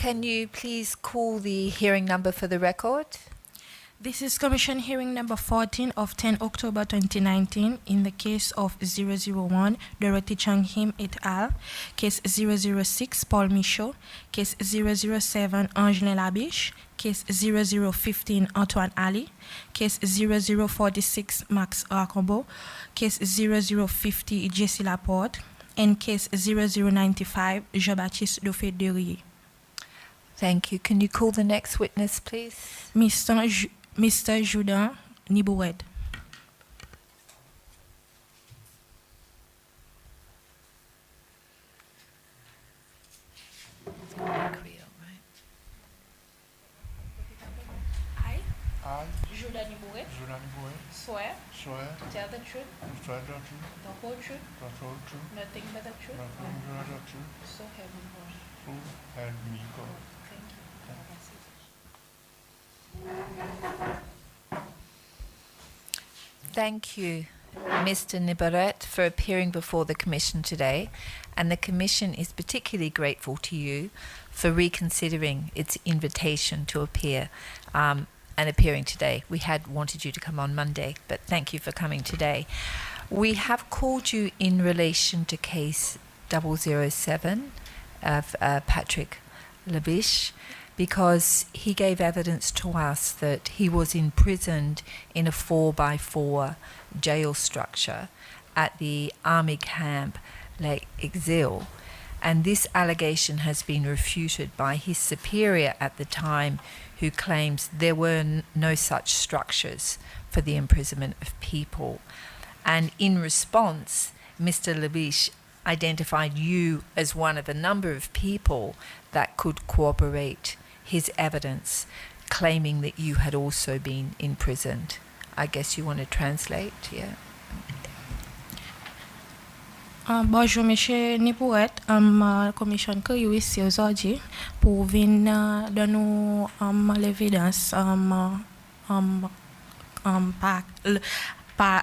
Can you please call the hearing number for the record? This is Commission Hearing Number 14 of 10 October 2019 in the case of 001 Dorothy Chung Him et al., case 006 Paul Michaud, case 007 Angelin Labiche, case 0015 Antoine Ali, case 0046 Max Racombo, case 0050 Jessie Laporte, and case 0095 Jean-Baptiste Dauphin-Derier. Thank you. Can you call the next witness, please? Mr. Jourdan, Nibourette. I, Jourdan Nibourette, swear to tell the truth, the whole truth, nothing but the truth, so help me God. Thank you. Thank you, Mr. Nibourette, for appearing before the Commission today, and the Commission is particularly grateful to you for reconsidering its invitation to appear and appearing today. We had wanted you to come on Monday, but thank you for coming today. We have called you in relation to case 007 of Patrick Labiche, because he gave evidence to us that he was imprisoned in a 4x4 jail structure at the army camp Lake Exil, and this allegation has been refuted by his superior at the time, who claims there were no such structures for the imprisonment of people. And in response, Mr. Labiche identified you as one of a number of people that could corroborate his evidence, claiming that you had also been imprisoned. I guess you want to translate, yeah? Bonjour, Monsieur Nibourette. Commission que you ici aujourd'hui pour venir donner l'évidence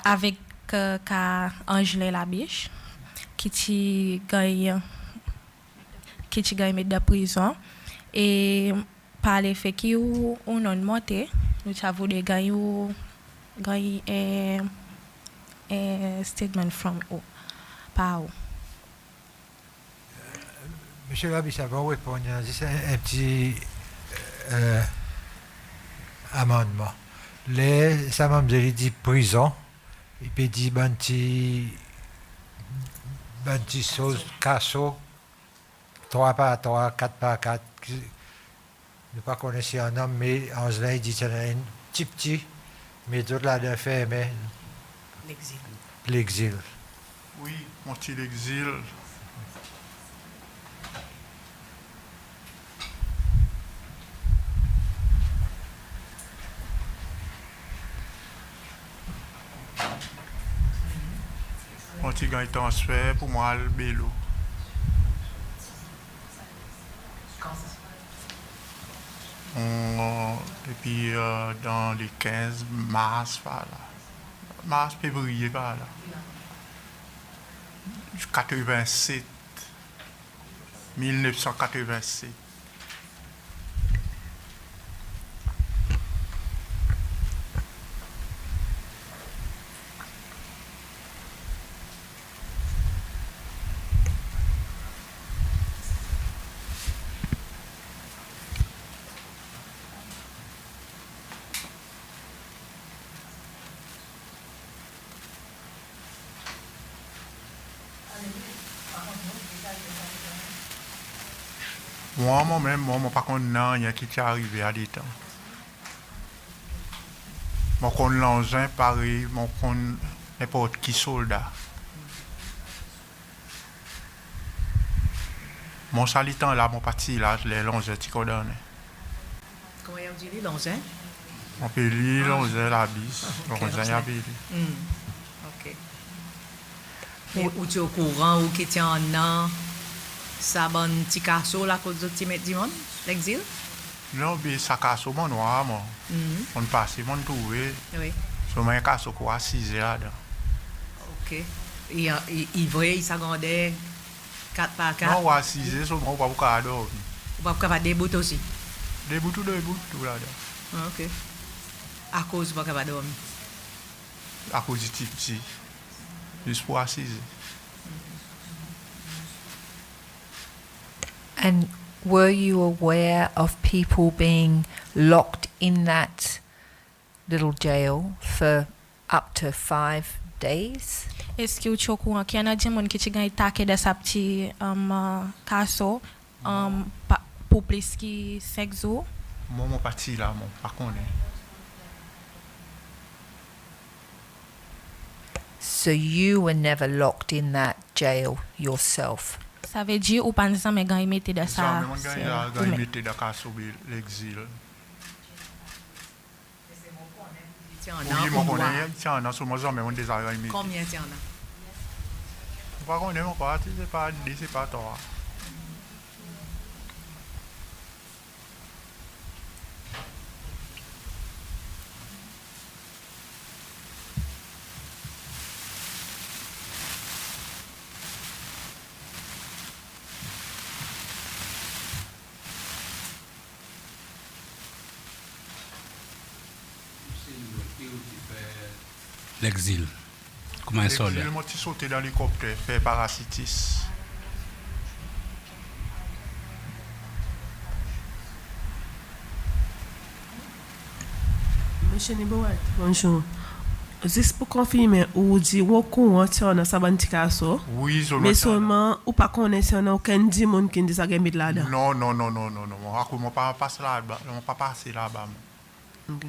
avec cas Angelin Labiche qui gagne de prison et par les faits qui ont monté, nous avons gagné un statement from Pau. Monsieur Labiche, avant de répondre, c'est un petit amendement. Ça m'a dit prison, il peut dire banti chose, casso, 3x3, 4x4. Ne pas connaître un homme, mais Angelin dit que c'est un petit, mais d'autres là d'un fait, mais l'exil. Oui, mon petit l'exil. Mon petit gagne transfert pour moi le bélo. Et puis dans les 15 mars, voilà. Mars, février, voilà. 87, 1987. Moi-même, par contre, non, il y a qui est arrivé à des temps. Moi, qu'on l'engin, pareil, moi, qu'on n'importe qui soldat. Mon salitant là, mon parti là, je l'ai l'engin, tu connais. Comment on dit l'engin? On peut lire l'engin, la bise, l'engin, la bise. Ok. Mais où tu es au courant, ou qui tient en an? Ça bon petit casso là cause de petit monde l'exil non mais ça casse mon noir moi on passe mon trouver oui sur mon casse quoi 6 heures OK il vrai il s'agandait 4 par 4 non 6 heures sur mon pas pour cadeau Ou pas capable de bout aussi. Des bouts tout là-dedans. Ah, OK. À cause pas capable dormir. À cause du petit. Juste pour assiser. And were you aware of people being locked in that little jail for up to 5 days? Est-ce que vous êtes au courant qu'il y en a des gens qui ont été dans sa petite casso pour plus que 5 jours? Moi, mon parti là, mon pas connaît. So you were never locked in that jail yourself? Ça veut dire ou pas nécessairement mais gars mettre dans Ça, sa même quand il mettait dans l'exil. Tiens, Oui, moi, on est, tiens, on a souvent jamais on des arrêts. Combien tiens là? Pas qu'on est encore, c'est pas toi. L'exil. Comment il sort là? L'exil, moi, tu sauté dans l'hélicoptère, fait parasitis. Monsieur Nibourette, bonjour. Juste pour confirmer, ou dit ou courant sur na sabanticaso. Oui, Mais seulement ou pas connaître on aucun démon qui dit ça gagne là-dedans. Non. Moi pas passer là-bas, moi pas passer là-bas. OK.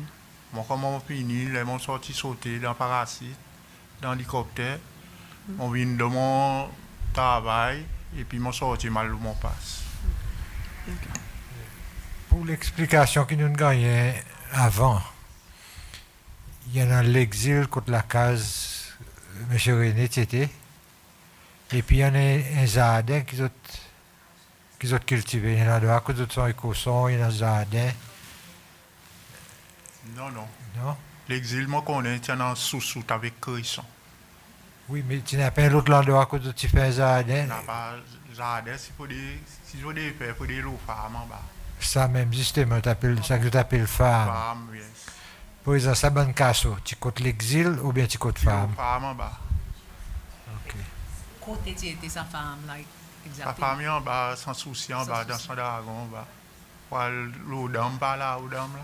Moi comme on fini, les mon sorti sauter dans parasite, dans l'hélicoptère. On vient de mon travail et puis mon sorti mal mon passe. Pour l'explication que nous gagnons avant, il y en a l'exil contre la case M. René Tété. Et puis il y en a un jardin qui ont cultivé. Il y en a deux qui sont écossons, il y en a un jardin. Non. Non? L'exil, moi connais, tu en sous avec Crisson. Oui, mais tu n'as pas un autre endroit que tu fais un jardin. N'a pas jardin, c'est pour des, si je veux des faire pour des lots femmes en bas. Ça même justement, ça que tu appelles femme. Femmes, yes. Pour exemple, ça bonne casse, tu comptes l'exil ou bien tu comptes femme? Femme en bas. Ok. Côté tu étais sa femme là La exactement. femme en bas, sans souci en bas, dans son dragon en bas. Pour l'eau d'homme par là, l'eau d'homme là.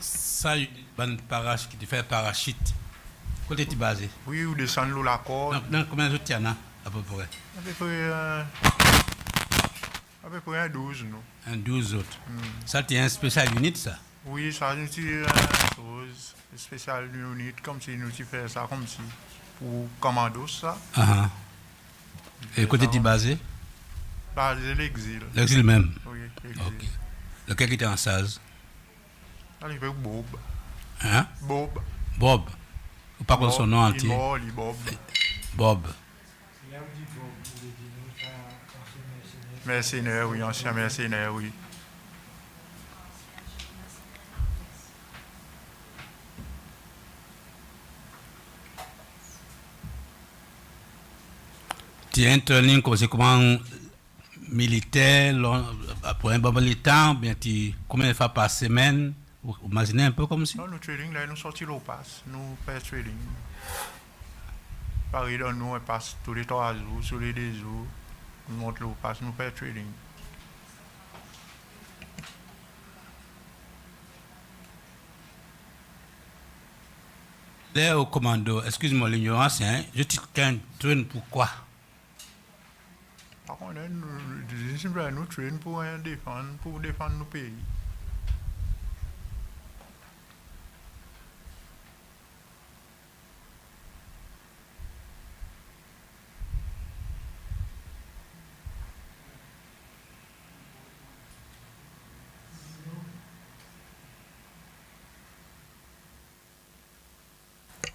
Ça, il y a une parachute qui fait parachute. Côté tu basé? Oui, ou descendre l'eau la corde. Dans combien de temps à peu près? À peu près 12, nous. Un 12 autres. Ça, c'est un spécial unit, ça? Oui, ça nous dit une chose, spécial unit, comme si nous faisons ça, comme si, pour commando ça. Et côté tu basé? Basé l'exil. L'exil même? Oui, l'exil. Ok. Lequel qui était en saz? Allez, avec Bob. Hein? Bob. Bob. Ou pas contre son nom entier? Bob. Bob. Mercenaire, oui, ancien mercenaire, oui. Tu es interligne comme c'est comment militaire, pour un bon temps, bien combien de fois par semaine? Vous imaginez un peu comme si? Non, nous trading, là, nous sortis l'eau passe, nous faisons trading. Paris, dans nous, on passe tous les 3 jours, sur les 2 jours, nous montons l'eau passe, nous faisons trading. Là, au commando, excuse-moi l'ignorance, hein, je te traîne pourquoi? Par contre, nous traînons pour défendre nos pays.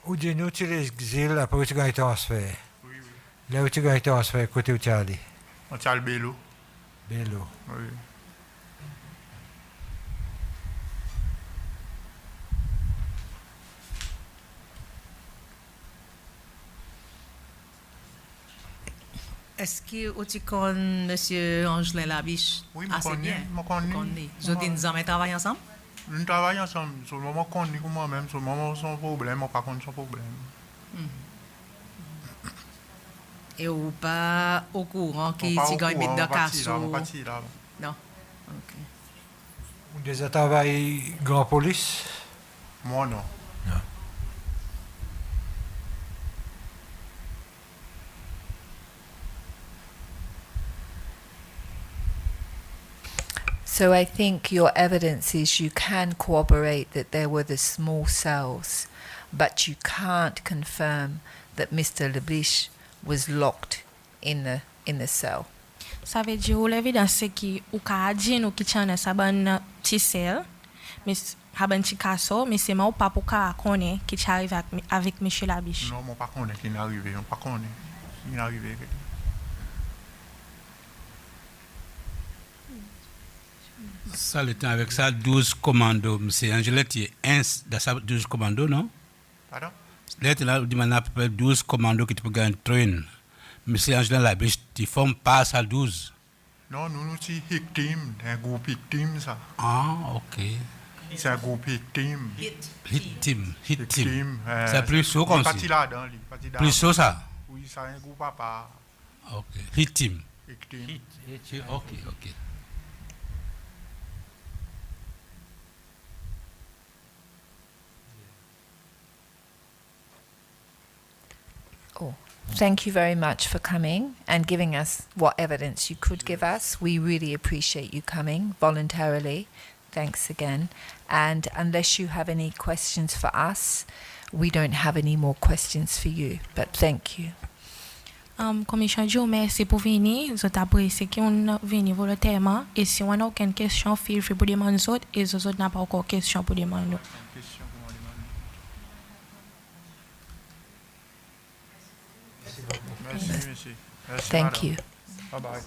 Ou dis-nous, tu l'exil, après tu gagnes transfert. Oui. Là où tu as été transféré, côté où tu es allé? On tient le bélo. Bello. Oui. Est-ce que tu connais Monsieur Angelin Labiche? Oui, assez je bien. connais. Vous avez jamais travaillé ensemble? Nous travaillons ensemble. Sur le moment qu'on est comme moi-même, sur le moment sans problème, on pas contre son problème. Et ou pas au courant On qui pas tu au gagnes courant, dans on parti là, casso? on parti là. Non. OK. Vous déjà travaillé grand police? Moi, non. Non. So I think your evidence is you can corroborate that there were the small cells, but you can't confirm that Mr. Labiche was locked in the cell. Ça veut dire ou l'évidence c'est qui ou ka di nou ki tchane sa ban ti sel, mis haban ti kaso, mais c'est ma ou pas pour ka connaît qui t'arrive avec monsieur Labiche. Non, on pas connaît qui est arrivé, on pas connaît qui est arrivé. Ça, le temps avec ça, 12 commandos. M. Angelette, il y a un dans ça, 12 commandos, non? Pardon? Là, il y a à peu près 12 commandos qui te peuvent gagner train. M. Angelette Labiche, tu formes pas ça 12. Non, nous sommes victimes, un groupe victime, ça. Ah, ok. C'est un groupe victime. Hit team. C'est plus chaud comme ça. Plus chaud ça? Oui, c'est un groupe à part. Ok. Hit team. Victime. Ok. Oh, thank you very much for coming and giving us what evidence you could give us. We really appreciate you coming voluntarily. Thanks again. And unless you have any questions for us, we don't have any more questions for you. But thank you. Commission Joe, merci pour venir. Je t'apprécie qu'on venu volontairement. Et si on n'a aucune question, feel free pour demander aux autres. Et les autres n'ont pas encore question pour demander. Merci. Thank you. Bye bye.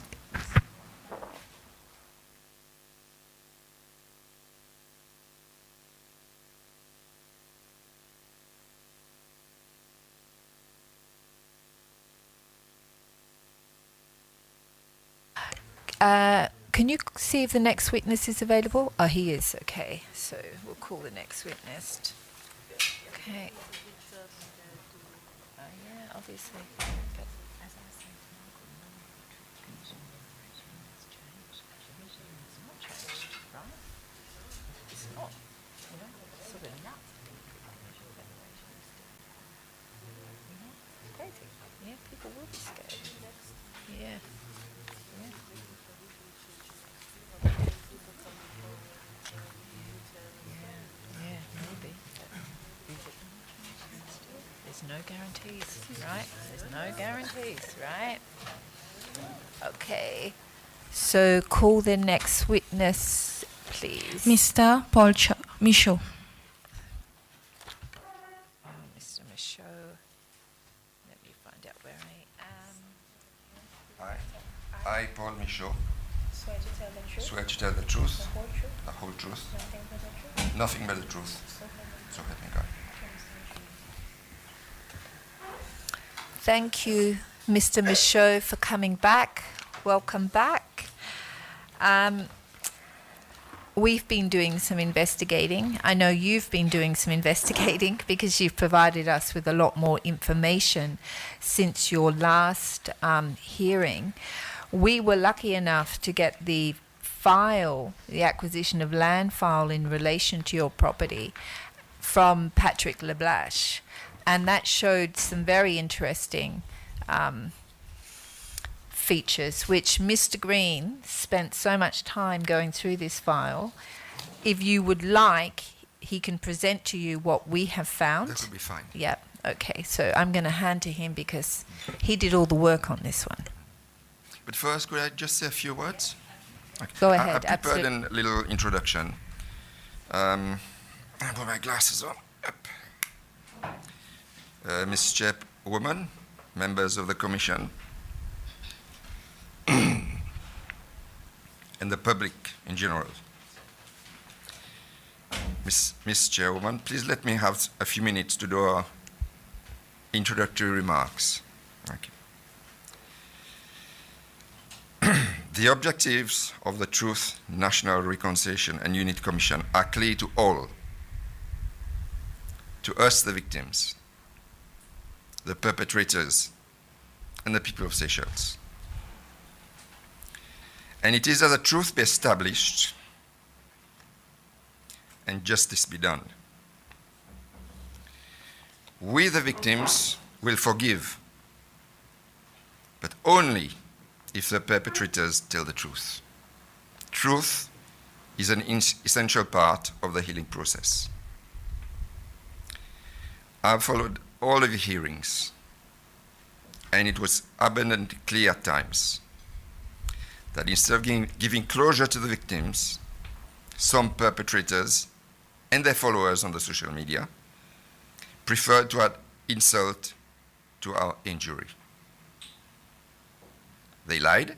Can you see if the next witness is available? Oh, he is. Okay, so we'll call the next witness. Okay. Yeah, obviously. But as I say, it's not changed, right? It's not. You know, sort of nuts. It's crazy. Yeah, people will be scared. Yeah. Yeah, maybe. There's no guarantees, right? There's no guarantees, right? Okay. So call the next witness, please. Mr. Michaud. Mr. Michaud. Let me find out where I am. I, Paul Michaud, Swear to tell the truth. swear to tell the truth, The whole truth. the whole truth, Nothing but the truth. nothing but the truth. So help me God. Thank you, Mr. Michaud, for coming back. Welcome back. We've been doing some investigating. I know you've been doing some investigating because you've provided us with a lot more information since your last hearing. We were lucky enough to get the file, the acquisition of land file in relation to your property from Patrick Leblache. And that showed some very interesting features, which Mr. Green spent so much time going through this file. If you would like, he can present to you what we have found. That will be fine. Yep. Okay. So I'm going to hand to him because he did all the work on this one. But first, could I just say a few words? Okay. Go I ahead. prepared Absolutely. a little introduction. I put my glasses on. Up. Miss Chairwoman, members of the Commission, and the public in general. Miss Chairwoman, please let me have a few minutes to do our introductory remarks. Thank you. The objectives of the Truth, National Reconciliation and Unity Commission are clear to all. To us, the victims, the perpetrators, and the people of Seychelles. And it is that the truth be established and justice be done. We, the victims, will forgive, but only if the perpetrators tell the truth. Truth is an essential part of the healing process. I've followed all of the hearings, and it was abundantly clear at times that instead of giving closure to the victims, some perpetrators and their followers on the social media preferred to add insult to our injury. They lied.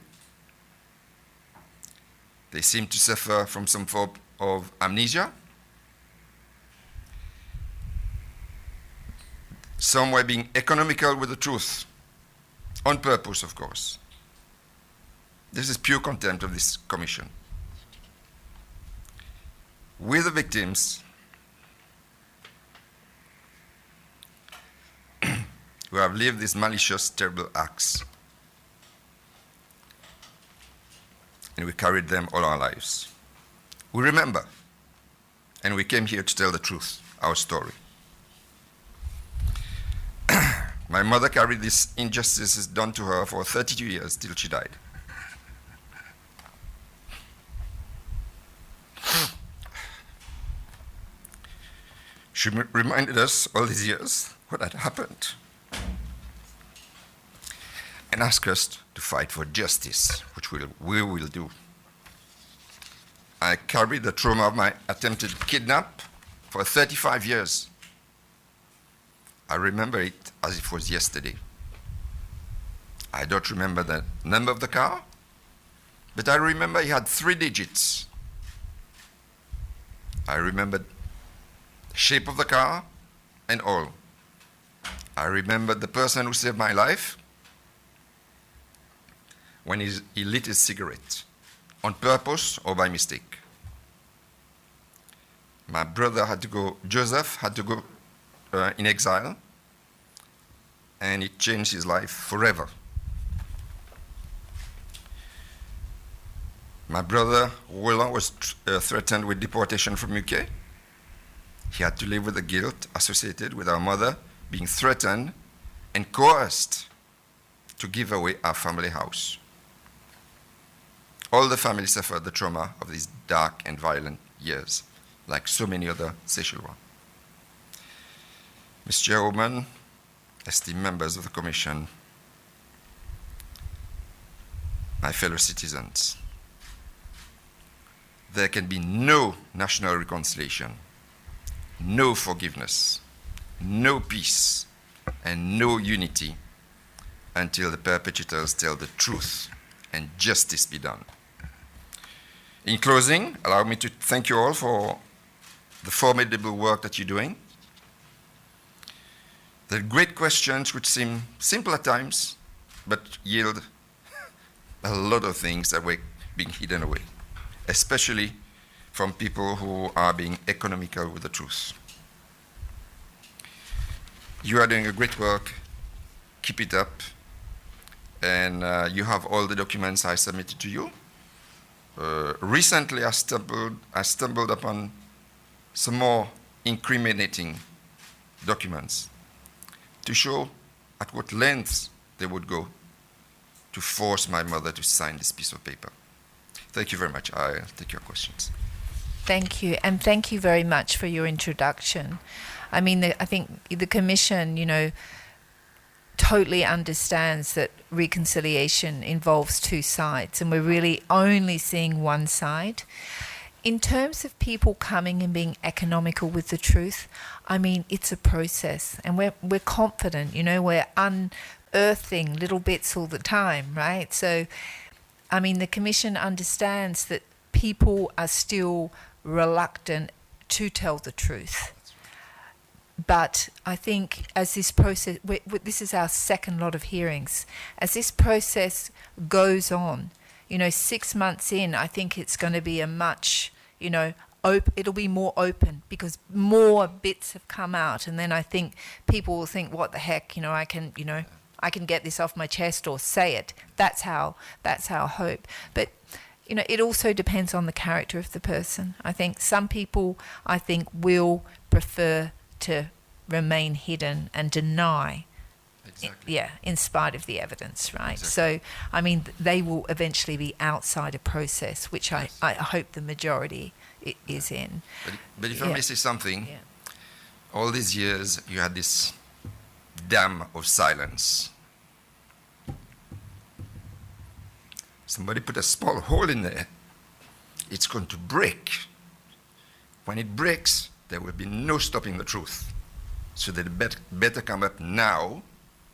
They seemed to suffer from some form of amnesia. Some were being economical with the truth, on purpose, of course. This is pure contempt of this commission. We, the victims, who have lived these malicious, terrible acts, and we carried them all our lives. We remember, and we came here to tell the truth, our story. My mother carried these injustices done to her for 32 years till she died. She reminded us all these years what had happened and asked us to fight for justice, which we will do. I carried the trauma of my attempted kidnap for 35 years. I remember it as if it was yesterday. I don't remember the number of the car, but I remember it had 3 digits. I remembered the shape of the car and all. I remembered the person who saved my life when he lit his cigarette, on purpose or by mistake. My brother had to go, Joseph had to go in exile, and it changed his life forever. My brother, Jourdan, was threatened with deportation from UK. He had to live with the guilt associated with our mother being threatened and coerced to give away our family house. All the family suffered the trauma of these dark and violent years, like so many other Seychelles ones. Ms. Chairwoman, esteemed members of the Commission, my fellow citizens, there can be no national reconciliation, no forgiveness, no peace, and no unity until the perpetrators tell the truth and justice be done. In closing, allow me to thank you all for the formidable work that you're doing. The great questions which seem simple at times, but yield a lot of things that were being hidden away, especially from people who are being economical with the truth. You are doing a great work. Keep it up. And you have all the documents I submitted to you. Recently, I stumbled upon some more incriminating documents to show at what lengths they would go to force my mother to sign this piece of paper. Thank you very much. I'll take your questions. Thank you, and thank you very much for your introduction. I mean, I think the Commission, totally understands that reconciliation involves 2 sides, and we're really only seeing one side. In terms of people coming and being economical with the truth, I mean, it's a process, and we're confident, we're earthing little bits all the time, right? So, I mean, the Commission understands that people are still reluctant to tell the truth. But I think as this process, this is our second lot of hearings, as this process goes on, 6 months in, I think it's going to be a much, it'll be more open because more bits have come out, and then I think people will think, what the heck, I can get this off my chest or say it. That's our hope. But it also depends on the character of the person. I think some people, will prefer to remain hidden and deny, in spite of the evidence, right? Exactly. So, I mean, they will eventually be outside a process, which I hope the majority is in. But if I may say something, all these years you had this dam of silence. Somebody put a small hole in there. It's going to break. When it breaks, there will be no stopping the truth. So they better come up now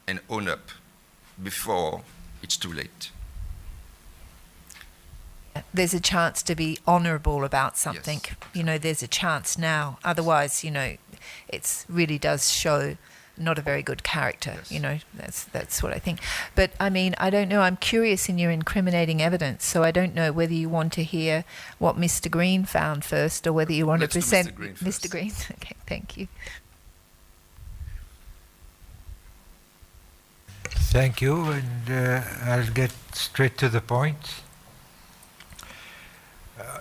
and own up before it's too late. There's a chance to be honourable about something. Yes. There's a chance now. Otherwise, it really does show not a very good character. Yes. That's what I think. But I mean, I don't know. I'm curious in your incriminating evidence, so I don't know whether you want to hear what Mr. Green found first, or whether you want Let's to do present Mr. Green first. Mr. Green. Okay, thank you. Thank you, and I'll get straight to the point.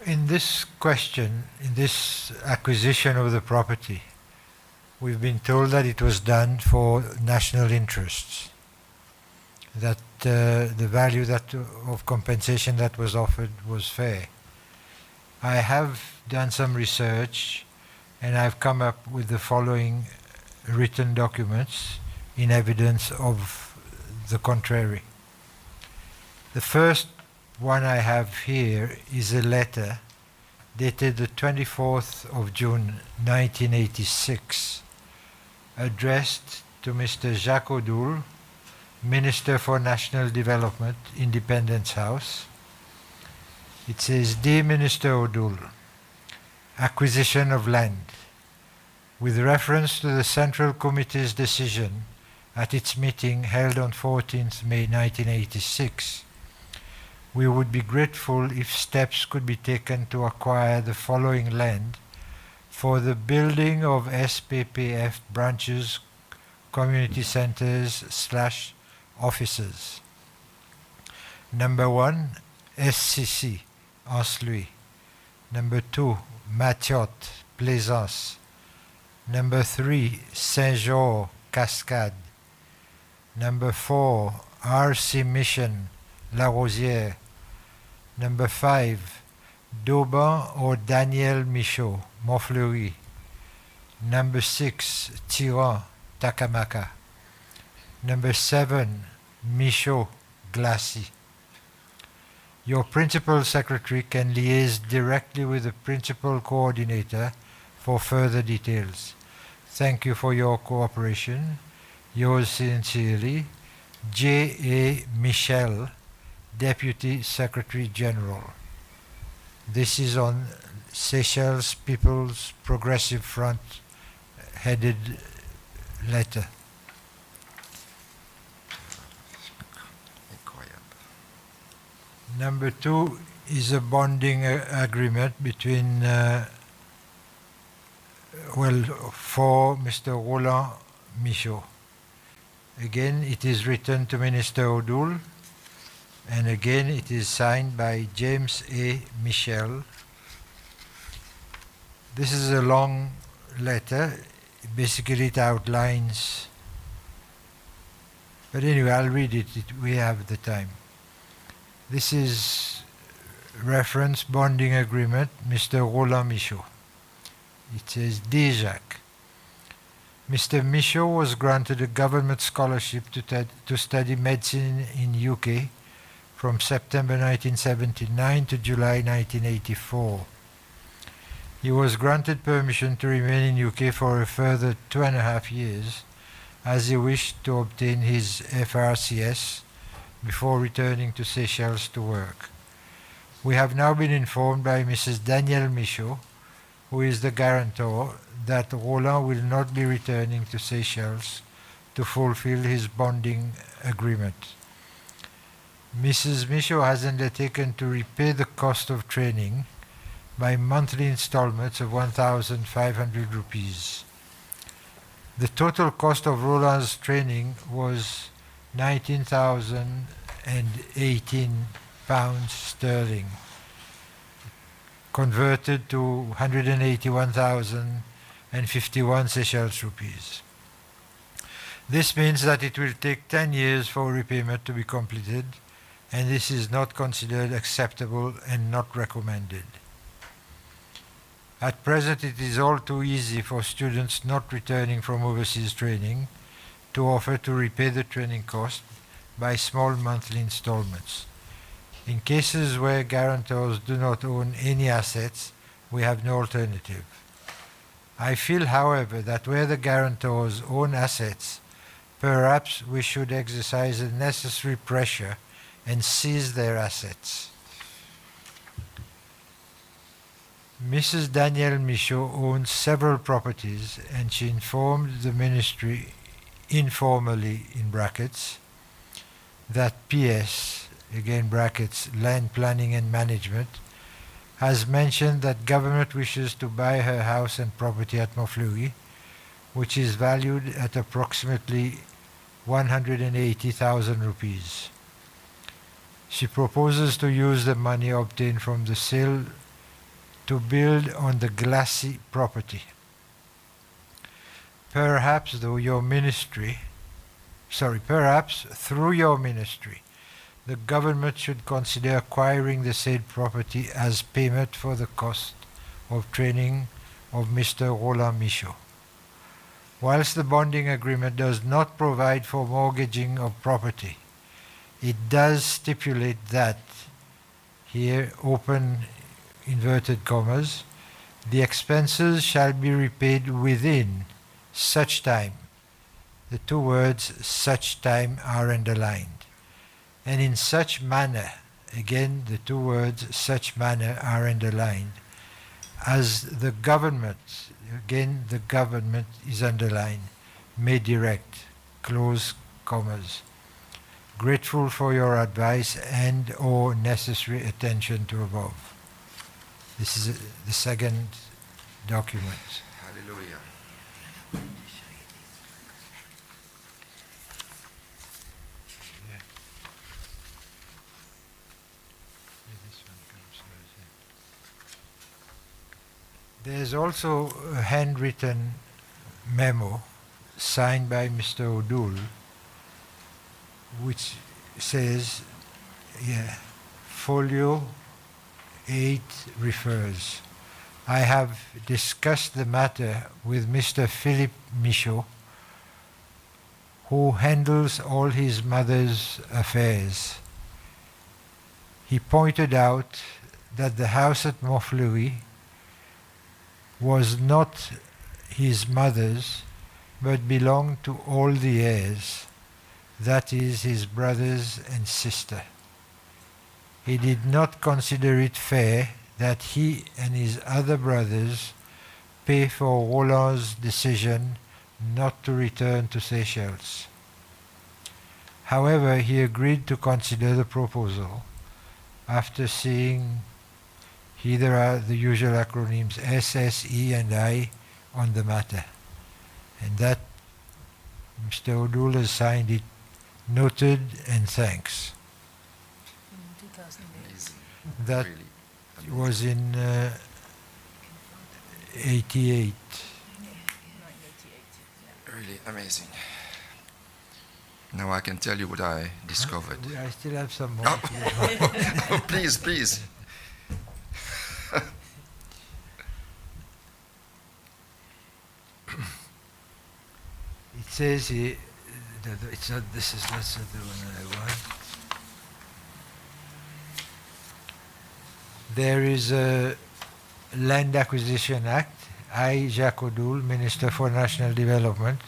In this question, in this acquisition of the property, we've been told that it was done for national interests, that the value of compensation that was offered was fair. I have done some research, and I've come up with the following written documents in evidence of the contrary. The first one I have here is a letter dated the 24th of June 1986, addressed to Mr. Jacques Odoul, Minister for National Development, Independence House. It says, Dear Minister Odoul, acquisition of land. With reference to the Central Committee's decision at its meeting held on 14th May 1986, we would be grateful if steps could be taken to acquire the following land for the building of SPPF branches, community centers / offices. Number 1, SCC, Anse-Louis. Number 2, Matiotte, Plaisance. Number 3, Saint-Georges, Cascade. Number 4, RC Mission, La Rosière. Number 5, Dauban or Daniel Michaud, Montfleury. Number 6, Jourdan, Takamaka. Number 7, Michaud, Glacis. Your Principal Secretary can liaise directly with the Principal Coordinator for further details. Thank you for your cooperation. Yours sincerely, J.A. Michel, Deputy Secretary General. This is on Seychelles People's Progressive Front headed letter. Number 2 is a bonding agreement between, for Mr. Roland Michaud. Again, it is written to Minister Odoul, and again it is signed by James A. Michel. This is a long letter. Basically it outlines, but anyway, I'll read it. We have the time. This is reference bonding agreement, Mr. Roland Michaud. It says, Dear Jacques, Mr. Michaud was granted a government scholarship to study medicine in UK from September 1979 to July 1984. He was granted permission to remain in UK for a further 2.5 years as he wished to obtain his FRCS before returning to Seychelles to work. We have now been informed by Mrs. Danielle Michaud, who is the guarantor, that Roland will not be returning to Seychelles to fulfill his bonding agreement. Mrs. Michaud has undertaken to repay the cost of training by monthly installments of 1,500 rupees. The total cost of Roland's training was 19,018 pounds sterling, converted to 181,051 Seychelles rupees. This means that it will take 10 years for repayment to be completed, and this is not considered acceptable and not recommended. At present, it is all too easy for students not returning from overseas training to offer to repay the training cost by small monthly installments. In cases where guarantors do not own any assets, we have no alternative. I feel, however, that where the guarantors own assets, perhaps we should exercise the necessary pressure and seize their assets. Mrs. Danielle Michaud owns several properties, and she informed the ministry informally, in brackets, that PS, again brackets, land planning and management, has mentioned that government wishes to buy her house and property at Montfleury, which is valued at approximately 180,000 rupees. She proposes to use the money obtained from the sale to build on the glassy property. Perhaps through your ministry, the government should consider acquiring the said property as payment for the cost of training of Mr. Roland Michaud. Whilst the bonding agreement does not provide for mortgaging of property, it does stipulate that, here open inverted commas, the expenses shall be repaid within such time. The two words such time are underlined. And in such manner, again the two words such manner are underlined, as the government, again the government is underlined, may direct, close commas. Grateful for your advice and or necessary attention to above. This is the second document. Hallelujah. There's also a handwritten memo signed by Mr. O'Doul, which says, folio 8 refers. I have discussed the matter with Mr. Philippe Michaud, who handles all his mother's affairs. He pointed out that the house at Montfleury was not his mother's, but belonged to all the heirs, that is, his brothers and sister. He did not consider it fair that he and his other brothers pay for Roland's decision not to return to Seychelles. However, he agreed to consider the proposal after seeing, here there are the usual acronyms S, S, E, and I on the matter. And that Mr. O'Doul has signed it, noted, and thanks. That Really was in 88. Really amazing. Now I can tell you what I discovered. I still have some more. Oh, please, please. It says here, it's not, this is not the one I want. There is a Land Acquisition Act. I, Jacques O'Doul, Minister for National Development,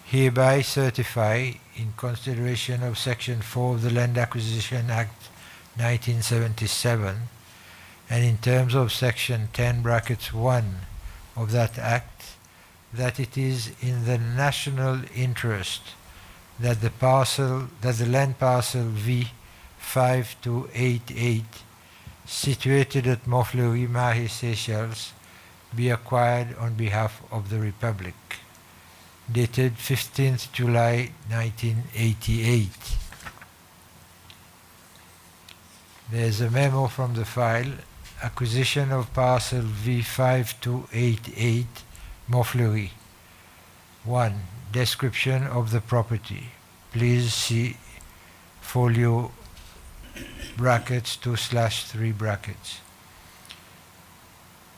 hereby certify, in consideration of Section 4 of the Land Acquisition Act 1977, and in terms of Section 10 brackets 1 of that Act, that it is in the national interest that the land parcel V5288, situated at Montfleury, Mahe, Seychelles, be acquired on behalf of the Republic. Dated 15th July 1988. There's a memo from the file. Acquisition of parcel V5288, Montfleury. 1. Description of the property. Please see folio brackets 2/3 brackets.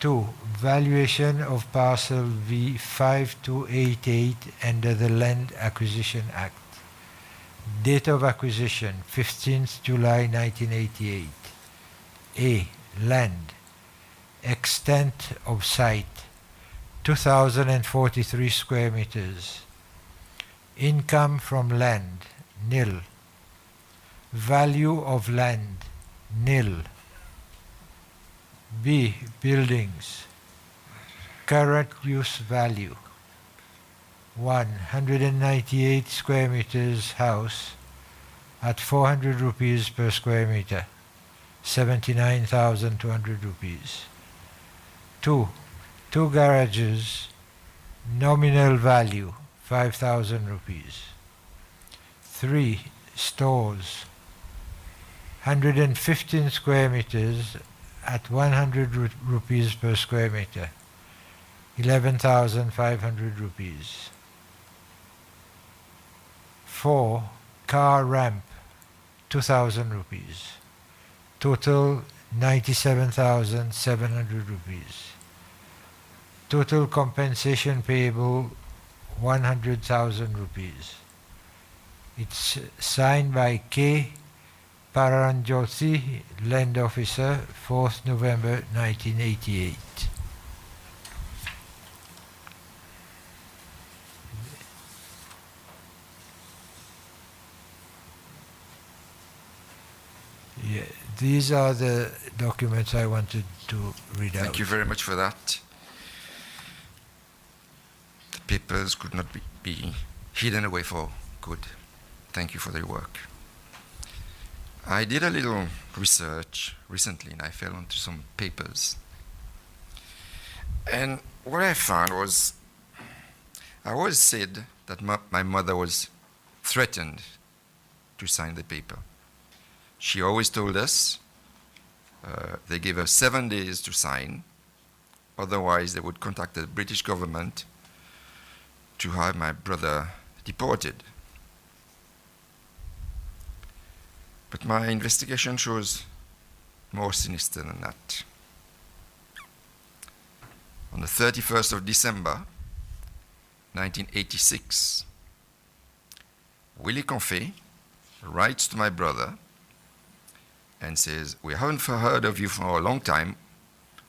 2. Valuation of parcel V5288 under the Land Acquisition Act. Date of acquisition 15th July 1988. A. Land. Extent of site 2,043 square meters. Income from land nil. Value of land nil. B. Buildings. Current use value 198 square meters house at 400 rupees per square meter, 79,200 rupees. 2. Two garages, nominal value 5,000 rupees. 3. Stores, 115 square meters at 100 rupees per square meter, 11,500 rupees. 4. Car ramp, 2,000 rupees. Total 97,700 rupees. Total compensation payable 100,000 rupees. It's signed by K. Paranjoti, Land Officer, 4th November 1988. Yeah, these are the documents I wanted to read out. Thank you very much for that. The papers could not be hidden away for good. Thank you for their work. I did a little research recently and I fell onto some papers. And what I found was, I always said that my mother was threatened to sign the paper. She always told us they gave her 7 days to sign, otherwise they would contact the British government to have my brother deported. But my investigation shows more sinister than that. On the 31st of December, 1986, Willie Confé writes to my brother and says, "We haven't heard of you for a long time.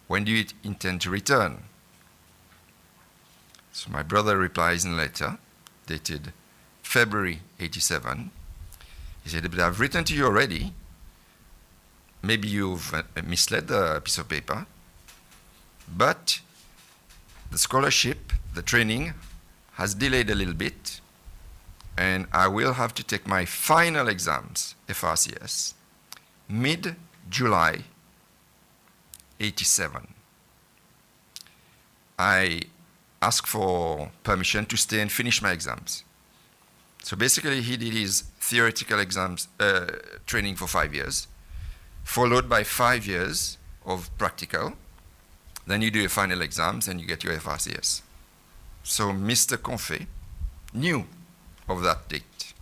When do you intend to return?" So my brother replies in a letter dated February 87. He said, "But I've written to you already. Maybe you've misled the piece of paper. But the scholarship, the training, has delayed a little bit. And I will have to take my final exams, FRCS, mid-July 87. I asked for permission to stay and finish my exams." So basically he did his theoretical exams training for 5 years, followed by 5 years of practical. Then you do your final exams and you get your FRCS. So Mr. Confé knew of that date.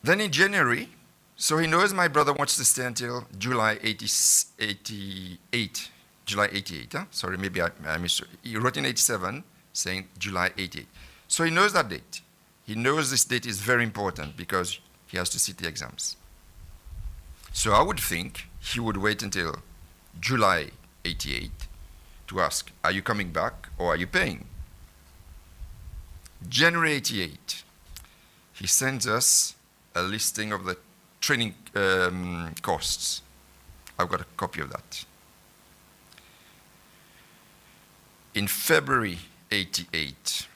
Then in January, so he knows my brother wants to stay until July 88. July 88, huh? Sorry, maybe I missed it. He wrote in 87 saying July 88. So he knows that date. He knows this date is very important because he has to sit the exams. So I would think he would wait until July 88 to ask, are you coming back or are you paying? January 88, he sends us a listing of the training costs. I've got a copy of that. In February 88,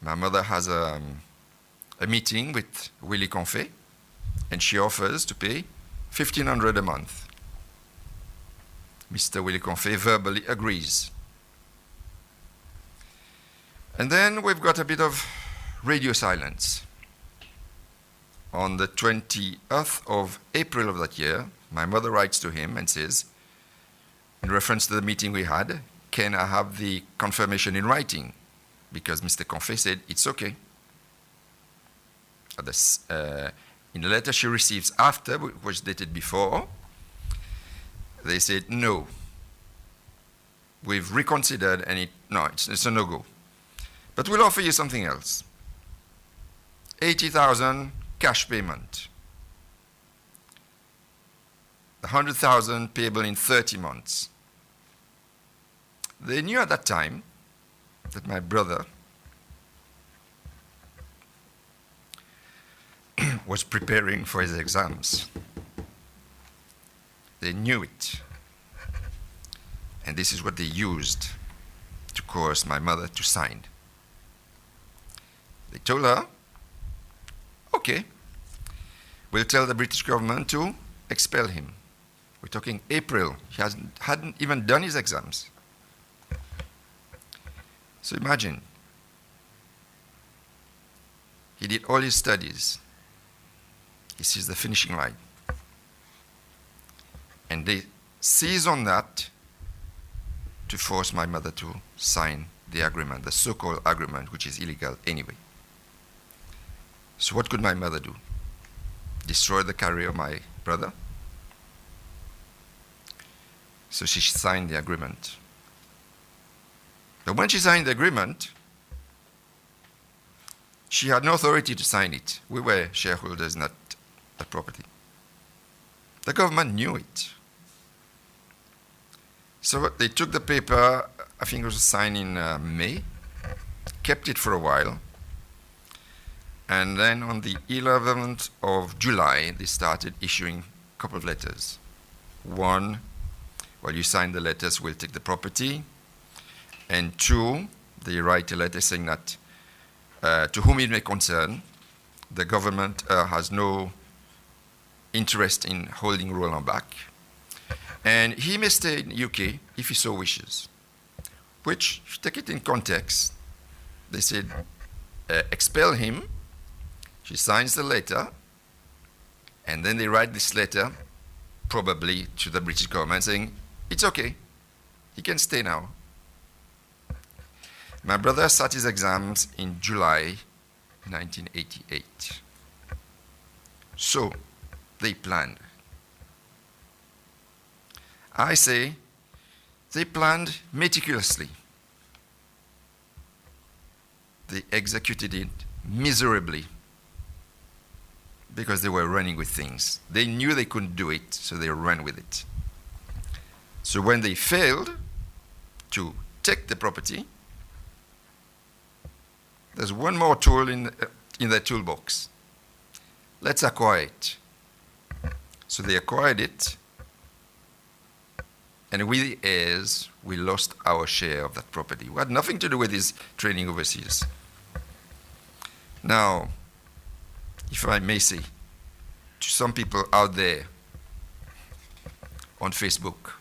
my mother has a meeting with Willie Confé, and she offers to pay $1,500 a month. Mr. Willie Confé verbally agrees. And then we've got a bit of radio silence. On the 20th of April of that year, my mother writes to him and says, in reference to the meeting we had, can I have the confirmation in writing? Because Mr. Confé said, it's okay. In the letter she receives after, which was dated before, they said, no. We've reconsidered and it's a no-go. But we'll offer you something else. 80,000 cash payment. 100,000 payable in 30 months. They knew at that time that my brother was preparing for his exams. They knew it. And this is what they used to coerce my mother to sign. They told her, okay, we'll tell the British government to expel him. We're talking April. He hadn't even done his exams. So imagine, he did all his studies. He sees the finishing line. And they seize on that to force my mother to sign the agreement, the so-called agreement, which is illegal anyway. So what could my mother do? Destroy the career of my brother? So she signed the agreement. But when she signed the agreement, she had no authority to sign it. We were shareholders, not the property. The government knew it. So they took the paper, I think it was signed in May, kept it for a while, and then on the 11th of July, they started issuing a couple of letters. One, well, you sign the letters, we'll take the property. And two, they write a letter saying that to whom it may concern, the government has no interest in holding Roland back. And he may stay in the UK if he so wishes. Which, if you take it in context, they said, expel him. She signs the letter, and then they write this letter, probably to the British government, saying, it's okay, he can stay now. My brother sat his exams in July 1988. So, they planned. I say, they planned meticulously. They executed it miserably because they were running with things. They knew they couldn't do it, so they ran with it. So when they failed to take the property, there's one more tool in their toolbox. Let's acquire it. So they acquired it, and with the heirs, we lost our share of that property. We had nothing to do with his training overseas. Now, if I may say, to some people out there on Facebook,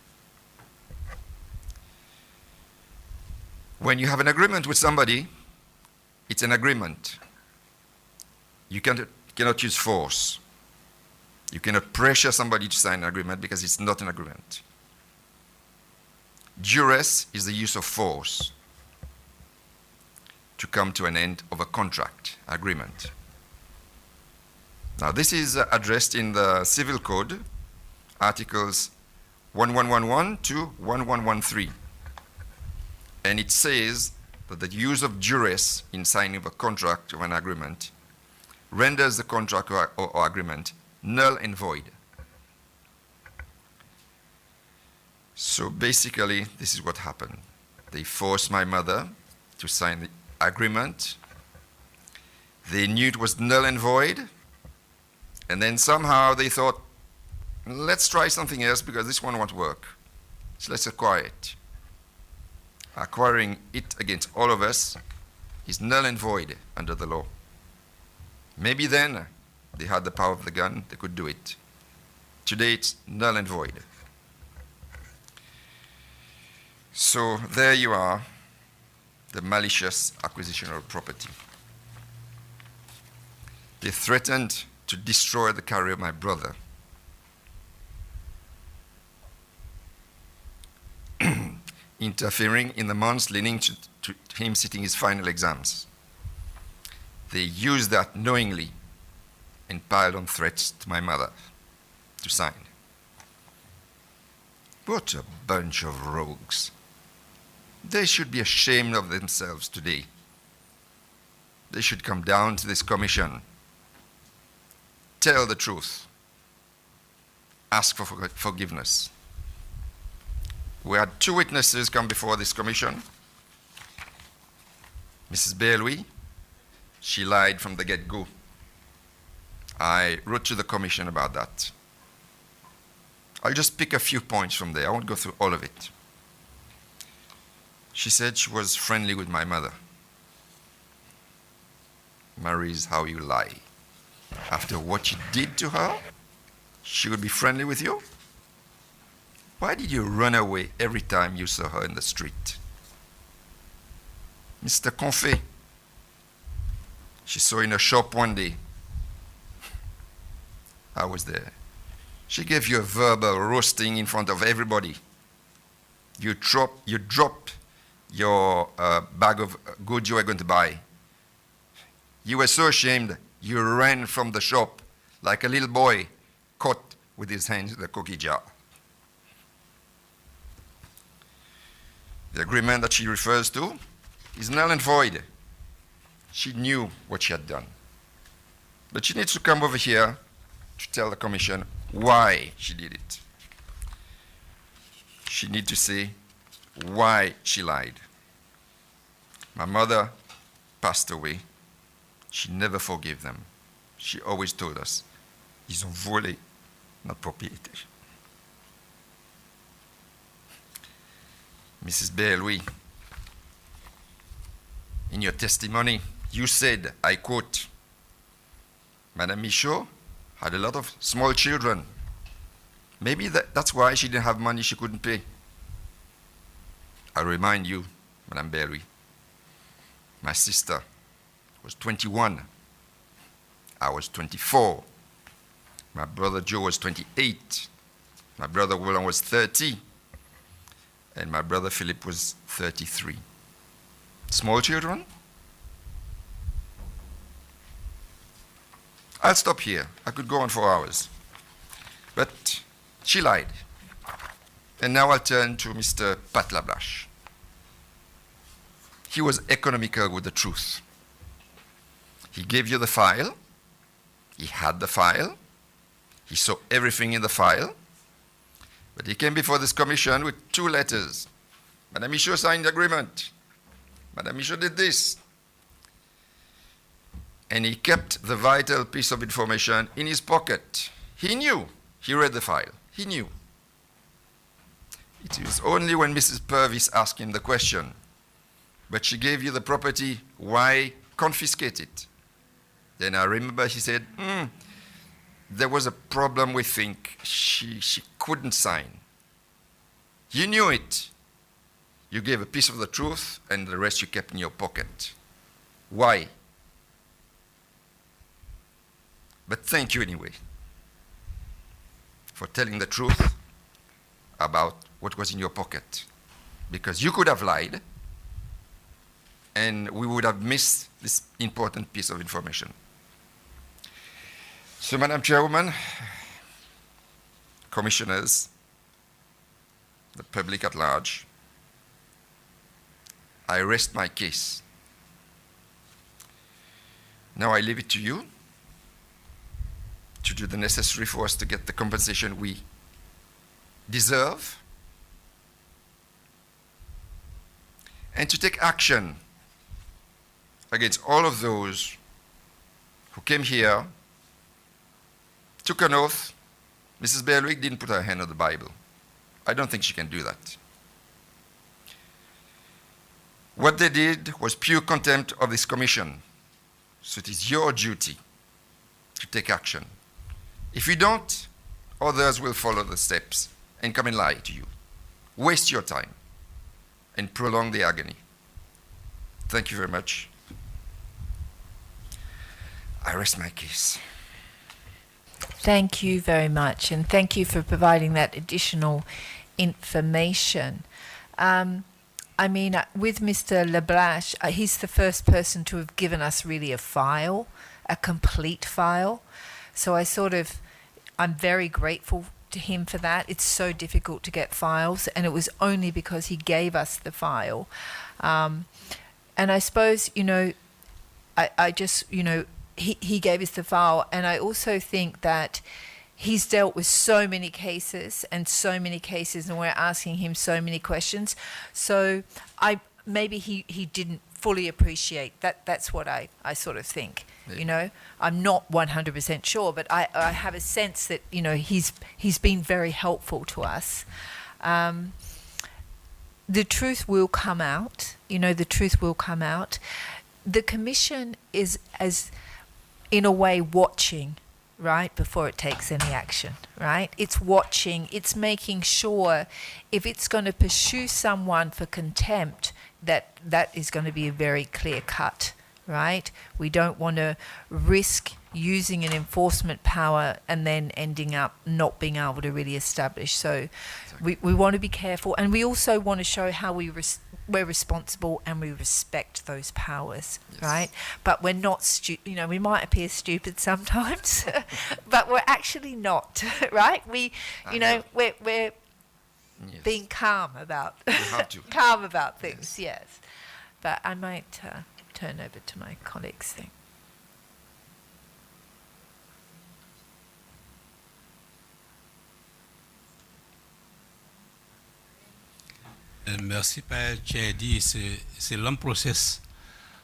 when you have an agreement with somebody, it's an agreement. You cannot use force. You cannot pressure somebody to sign an agreement because it's not an agreement. Duress is the use of force to come to an end of a contract, agreement. Now, this is addressed in the Civil Code, Articles 1111 to 1113. And it says that the use of duress in signing of a contract or an agreement renders the contract or agreement null and void. So basically, this is what happened. They forced my mother to sign the agreement. They knew it was null and void. And then somehow they thought, let's try something else because this one won't work. So let's acquire it. Acquiring it against all of us is null and void under the law. Maybe then they had the power of the gun, they could do it. Today it's null and void. So there you are, the malicious acquisition of property. They threatened to destroy the career of my brother. Interfering in the months leading to him sitting his final exams. They used that knowingly and piled on threats to my mother to sign. What a bunch of rogues. They should be ashamed of themselves today. They should come down to this commission, tell the truth, ask for forgiveness. We had 2 witnesses come before this commission. Mrs. Bailey, she lied from the get-go. I wrote to the commission about that. I'll just pick a few points from there. I won't go through all of it. She said she was friendly with my mother. Mary's how you lie. After what you did to her, she would be friendly with you? Why did you run away every time you saw her in the street? Mr. Confé, she saw in a shop one day. I was there. She gave you a verbal roasting in front of everybody. You dropped your bag of goods you were going to buy. You were so ashamed, you ran from the shop like a little boy caught with his hands in the cookie jar. The agreement that she refers to is null and void. She knew what she had done. But she needs to come over here to tell the commission why she did it. She needs to say why she lied. My mother passed away. She never forgave them. She always told us, ils ont volé notre propriété. Mrs. Bailey, in your testimony, you said, I quote, Madame Michaud had a lot of small children. Maybe that's why she didn't have money she couldn't pay. I remind you, Madame Bailey, my sister was 21. I was 24. My brother Joe was 28. My brother William was 30. And my brother Philip was 33. Small children? I'll stop here. I could go on for hours. But she lied. And now I'll turn to Mr. Pat Lablache. He was economical with the truth. He gave you the file. He had the file. He saw everything in the file. But he came before this commission with 2 letters. Madame Michaud signed the agreement. Madame Michaud did this. And he kept the vital piece of information in his pocket. He knew. He read the file. He knew. It was only when Mrs. Purvis asked him the question, but she gave you the property, why confiscate it? Then I remember he said, there was a problem we think. She couldn't sign. You knew it. You gave a piece of the truth and the rest you kept in your pocket. Why? But thank you anyway for telling the truth about what was in your pocket. Because you could have lied and we would have missed this important piece of information. So, Madam Chairwoman, commissioners, the public at large, I rest my case. Now I leave it to you to do the necessary for us to get the compensation we deserve and to take action against all of those who came here, took an oath. Mrs. Berwick didn't put her hand on the Bible. I don't think she can do that. What they did was pure contempt of this commission. So it is your duty to take action. If you don't, others will follow the steps and come and lie to you, waste your time, and prolong the agony. Thank you very much. I rest my case. Thank you very much, and thank you for providing that additional information. I mean, with Mr. Leblanche, he's the first person to have given us really a file, a complete file. So I'm very grateful to him for that. It's so difficult to get files, and it was only because he gave us the file. And I suppose, I just, he gave us the file, and I also think that he's dealt with so many cases, and we're asking him so many questions. So maybe he didn't fully appreciate that. That's what I sort of think. Yeah. I'm not 100% sure, but I have a sense that he's been very helpful to us. The truth will come out. The truth will come out. The commission is in a way watching, right, before it takes any action, right? It's watching, it's making sure if it's going to pursue someone for contempt, that is going to be a very clear cut, right? We don't want to risk using an enforcement power and then ending up not being able to really establish. So we want to be careful, and we also want to show how we're responsible and we respect those powers, Yes. right? But we're not stupid. We might appear stupid sometimes, but we're actually not, right? We're Yes. being calm about You have to. calm about things. Yes. But I might turn over to my colleagues thing. Merci, Père Tchèdi. C'est long process.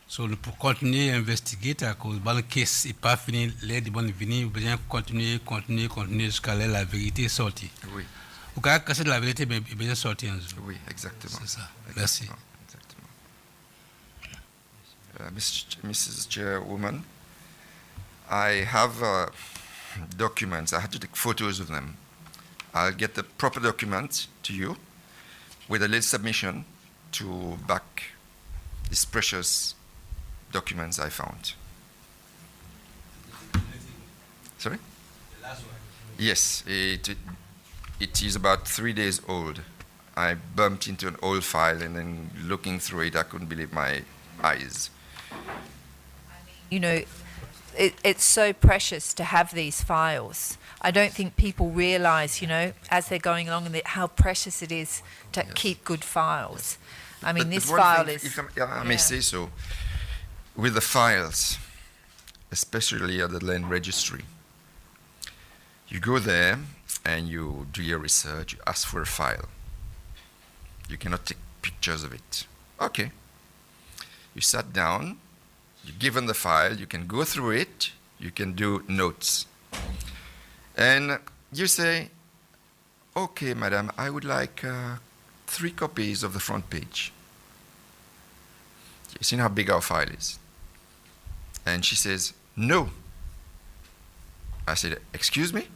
So, pour continuer à investiguer, à cause de la caisse n'est pas fini, l'aide est bonne venir, besoin continuer jusqu'à la vérité sortie. Oui. Au cas casser de la vérité, mais bien sortir un jour. Oui, exactement. C'est ça. Merci. Exactement. Mrs. Chairwoman, I have documents. I had to take photos of them. I'll get the proper document to you with a little submission to back these precious documents I found. Sorry? The last one. Yes, it is about 3 days old. I bumped into an old file, and then looking through it, I couldn't believe my eyes. It's so precious to have these files. I don't think people realize, as they're going along, how precious it is to keep good files. I mean, But this one file thing, is... if I may say so, with the files, especially at the land registry, you go there and you do your research, you ask for a file. You cannot take pictures of it. Okay. You sat down, you're given the file, you can go through it, you can do notes. And you say, okay, madam, I would like 3 copies of the front page. You've seen how big our file is. And she says, no. I said, excuse me?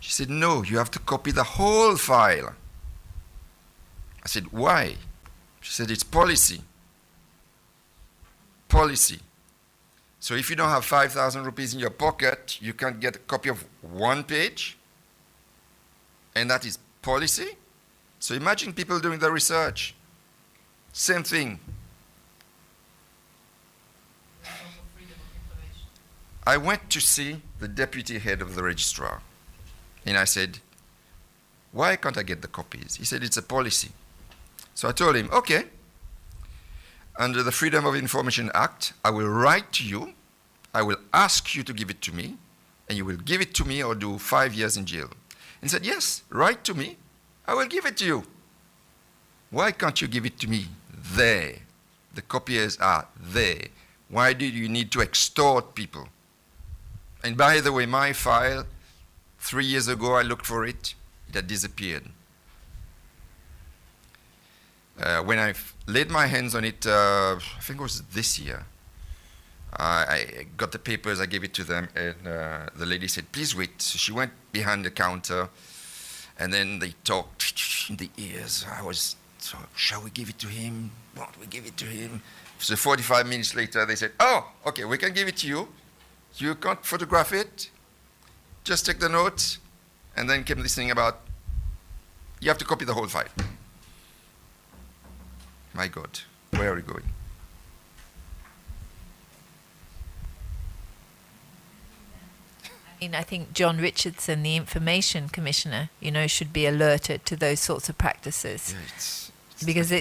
She said, no, you have to copy the whole file. I said, why? She said, it's policy. Policy. So if you don't have 5,000 rupees in your pocket, you can't get a copy of 1 page. And that is policy. So imagine people doing the research. Same thing. I went to see the deputy head of the registrar. And I said, why can't I get the copies? He said, it's a policy. So I told him, okay, under the Freedom of Information Act, I will write to you, I will ask you to give it to me, and you will give it to me or do 5 years in jail. And he said, yes, write to me, I will give it to you. Why can't you give it to me there. The copiers are there. Why do you need to extort people? And by the way, my file, 3 years ago, I looked for it. It had disappeared. When I laid my hands on it, I think it was this year, I got the papers, I gave it to them, and the lady said, please wait. So she went behind the counter, and then they talked in the ears. I was, so shall we give it to him? Won't we give it to him? So 45 minutes later, they said, oh, okay, we can give it to you. You can't photograph it. Just take the notes. And then came this thing about, you have to copy the whole file. My God, where are we going? I think John Richardson, the Information Commissioner, should be alerted to those sorts of practices. Yeah, it's because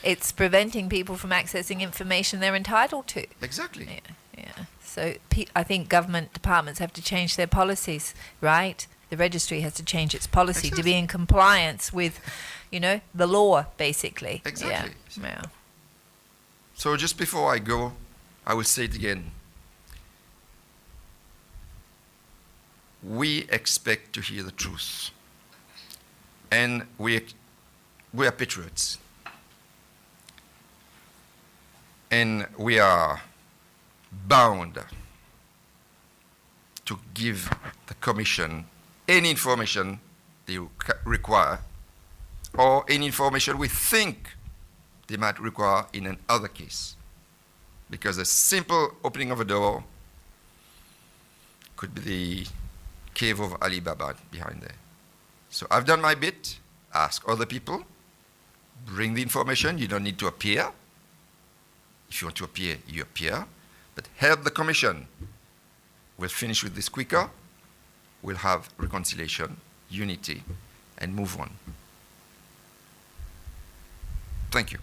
it's preventing people from accessing information they're entitled to. exactly. Yeah. So I think government departments have to change their policies, right? The registry has to change its policy to be in compliance with, the law, basically. Exactly. Yeah. So just before I go, I will say it again. We expect to hear the truth. And we are patriots. And we are bound to give the Commission any information they require, or any information we think they might require in another case. Because a simple opening of a door could be the cave of Ali Baba behind there. So I've done my bit. Ask other people. Bring the information. You don't need to appear. If you want to appear, you appear. But help the Commission. We'll finish with this quicker. We'll have reconciliation, unity, and move on. Thank you.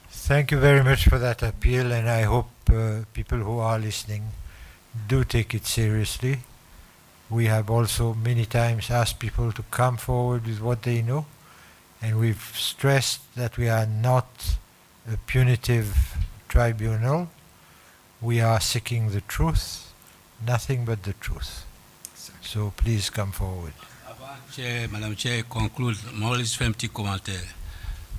Thank you very much for that appeal, and I hope people who are listening do take it seriously. We have also many times asked people to come forward with what they know, and we've stressed that we are not a punitive tribunal. We are seeking the truth, nothing but the truth. So please come forward. Madame Chair, conclude, moi, je fais un petit commentaire.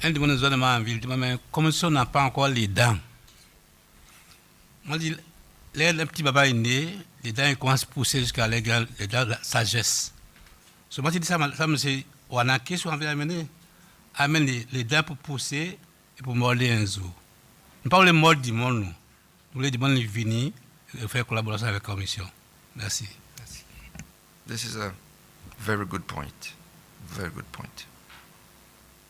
Un de mes zones en ville, mais comme si on n'a pas encore les dents. Moi, je dis, le petit baba est né, les dents commencent à pousser jusqu'à les dents de la sagesse. So, moi, je dis ça, c'est, on a une question à amener. Amener les dents pour pousser et pour mordre un jour. Nous ne parlons pas de mordre du monde, nous. Nous voulons demander de venir et faire collaboration avec la Commission. Merci. This is a very good point. Very good point.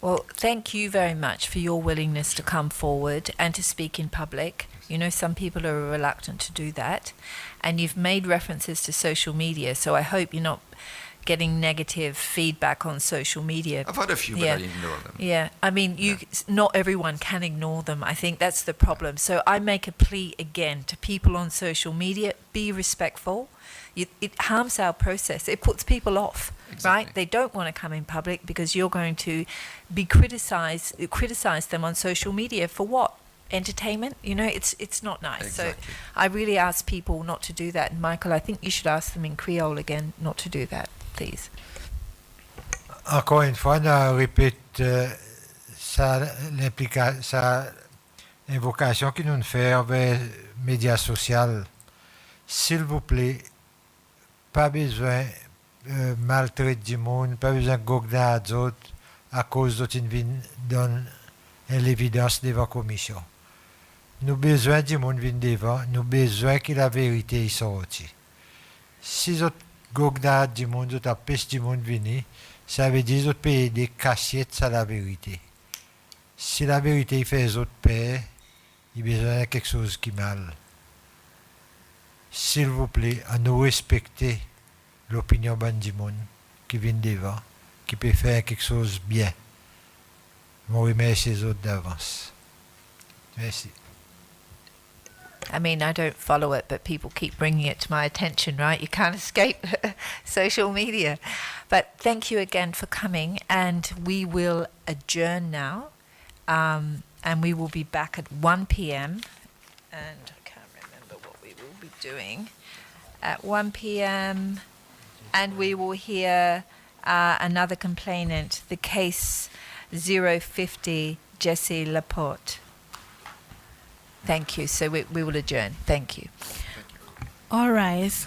Well, thank you very much for your willingness to come forward and to speak in public. Some people are reluctant to do that. And you've made references to social media, so I hope you're not getting negative feedback on social media. I've had a few, but I didn't ignore them. Yeah, not everyone can ignore them. I think that's the problem. So I make a plea again to people on social media, be respectful. It harms our process. It puts people off, right? They don't want to come in public because you're going to be criticize them on social media for what? Entertainment? It's not nice. Exactly. So I really ask people not to do that. And Michael, I think you should ask them in Creole again not to do that, please. Encore une fois, on répète sa invocation qui nous fait envers les médias sociaux. S'il vous plaît, pas besoin de maltraiter du monde, pas besoin de gogner aux autres à cause d'autres donne l'évidence devant la commission. Nous avons besoin du monde venir devant, nous avons besoin que la vérité sorte. Si vous gogner du monde, vous empêchez du monde venir, ça veut dire que vous payez des cachettes à la vérité. Si la vérité fait les autres payer, il y a besoin de quelque chose qui est mal. S'il vous plaît, à nous respecter l'opinion du monde qui vient devant, qui peut faire quelque chose de bien. Je remercie les autres d'avance. Merci. I don't follow it, but people keep bringing it to my attention, right? You can't escape social media. But thank you again for coming, and we will adjourn now, and we will be back at 1 p.m. And I can't remember what we will be doing at 1 p.m. And we will hear another complainant, the case 050 Jesse Laporte. Thank you. So we will adjourn. Thank you. All rise.